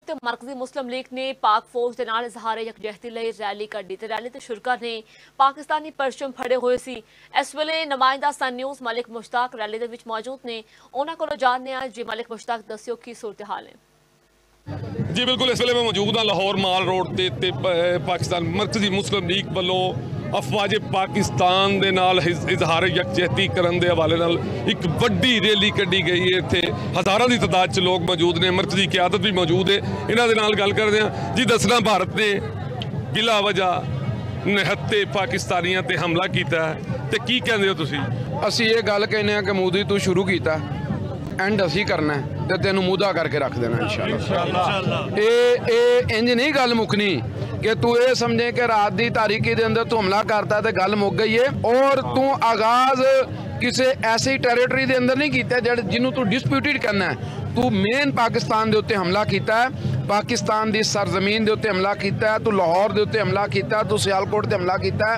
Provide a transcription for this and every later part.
ਤੇ ਮਰਕਜ਼ੀ ਮੁਸਲਿਮ ਲੀਗ ਨੇ ਪਾਕ ਫੌਜ ਦੇ ਨਾਲ ਇਜ਼ਹਾਰ ਯਕਜਹਿਤੀ ਲਈ ਰੈਲੀ ਕੱਢੀ ਤੇ ਰੈਲੀ ਤੇ ਸ਼ੁਰਕਾ ਨੇ ਪਾਕਿਸਤਾਨੀ ਪਰਚਮ ਫੜੇ ਹੋਏ ਸੀ। ਇਸ ਵੇਲੇ ਨੁਮਾਇੰਦਾ ਸਨ ਨਿਊਜ਼ ਮਲਿਕ ਮੁਸ਼ਤਾਕ ਰੈਲੀ ਦੇ ਵਿੱਚ ਮੌਜੂਦ ਨੇ। ਉਹਨਾਂ ਕੋਲੋਂ ਜਾਣਦੇ ਹਾਂ ਜੀ ਮਲਿਕ ਮੁਸ਼ਤਾਕ, ਦੱਸਿਓ ਕੀ ਸੂਰਤ हाल है। जी बिल्कुल, इस वे मैं मौजूद हाँ लाहौर माल रोड ते पाकिस्तान मरकजी मुस्लिम लीग वालों अफवाज पाकिस्तान दे नाल इजहार यकजहती करन दे हवाले नाल एक वड्डी रैली कड्ढी गई है। इत्थे हज़ारां दी तादाद च लोग मौजूद ने, मरकजी क़यादत भी मौजूद है। इन्हां दे नाल गल करदे हां जी। दसना भारत ने बिला वजह निहत्ते पाकिस्तानियां ते हमला कीता है ते की कहंदे हो तुसीं? ਅਸੀਂ ਇਹ ਗੱਲ ਕਹਿੰਦੇ ਆ ਕਿ ਮੋਦੀ ਤੂੰ ਸ਼ੁਰੂ ਕੀਤਾ, ਐਂਡ ਅਸੀਂ ਕਰਨਾ ਤੇ ਤੈਨੂੰ ਮੁੱਦਾ ਕਰਕੇ ਰੱਖ ਦੇਣਾ ਇਨਸ਼ਾਅੱਲਾ। ਇਹ ਇੰਜ ਨਹੀਂ ਗੱਲ ਮੁੱਕਣੀ ਕਿ ਤੂੰ ਇਹ ਸਮਝੇ ਕਿ ਰਾਤ ਦੀ ਤਾਰੀਕੀ ਦੇ ਅੰਦਰ ਤੂੰ ਹਮਲਾ ਕਰਤਾ ਤੇ ਗੱਲ ਮੁੱਕ ਗਈ ਏ। ਔਰ ਤੂੰ ਆਗਾਜ਼ ਕਿਸੇ ਐਸੀ ਟੈਰੀਟਰੀ ਦੇ ਅੰਦਰ ਨਹੀਂ ਕੀਤਾ ਜਿਹਨੂੰ ਤੂੰ ਡਿਸਪਿਊਟਡ ਕਰਨਾ ਹੈ। ਤੂੰ ਮੇਨ ਪਾਕਿਸਤਾਨ ਦੇ ਉੱਤੇ ਹਮਲਾ ਕੀਤਾ ਹੈ, ਪਾਕਿਸਤਾਨ ਦੀ ਸਰਜ਼ਮੀਨ ਦੇ ਉੱਤੇ ਹਮਲਾ ਕੀਤਾ ਹੈ, ਤੂੰ ਲਾਹੌਰ ਦੇ ਉੱਤੇ ਹਮਲਾ ਕੀਤਾ, ਤੂੰ ਸਿਆਲਕੋਟ ਤੇ ਹਮਲਾ ਕੀਤਾ ਹੈ।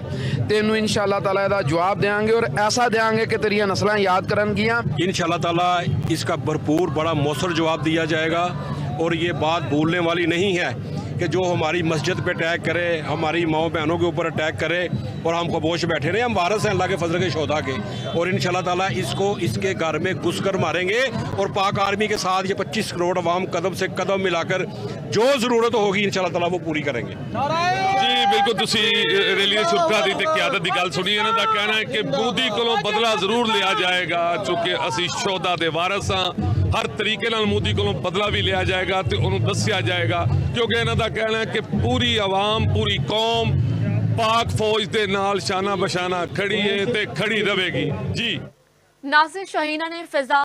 ਤੈਨੂੰ ਇਨਸ਼ਾਅੱਲਾ ਤਾਲਾ ਇਹਦਾ ਜਵਾਬ देंगे और ऐसा देंगे कि तेरिया नस्लें याद करनगियां। इंशाअल्लाह ताला इसका भरपूर बड़ा मौसर जवाब दिया जाएगा। और ये बात भूलने वाली नहीं है कि जो हमारी मस्जिद पे अटैक करे, हमारी माओ बहनों के ऊपर अटैक करे और हम खमोश बैठे रहे, हम वारस हैं अल्लाह के फजल के शोधा के। और इंशाअल्लाह ताला इसको इसके घर में घुसकर मारेंगे और पाक आर्मी के साथ ये 25 करोड़ अवाम कदम से कदम मिलाकर जो ज़रूरत होगी इंशाअल्लाह ताला वो पूरी करेंगे। जी बिल्कुल, तुसी रैली दे शुरका दी ते क़यादत दी गल सुनी। इन्हां दा कहना है कि मोदी कोलों बदला जरूर लिया जाएगा, चूंकि असी शोधा दे वारस हां। हर तरीके नाल मोदी कोलों बदला भी लिया जाएगा तो उन्होंने दस्या जाएगा, क्योंकि इन्हां दा कहना है कि पूरी आवाम पूरी कौम पाक फौज दे नाल शाना बशाना खड़ी है ते खड़ी रहेगी। जी नाज़िर शाहीना ने फिजा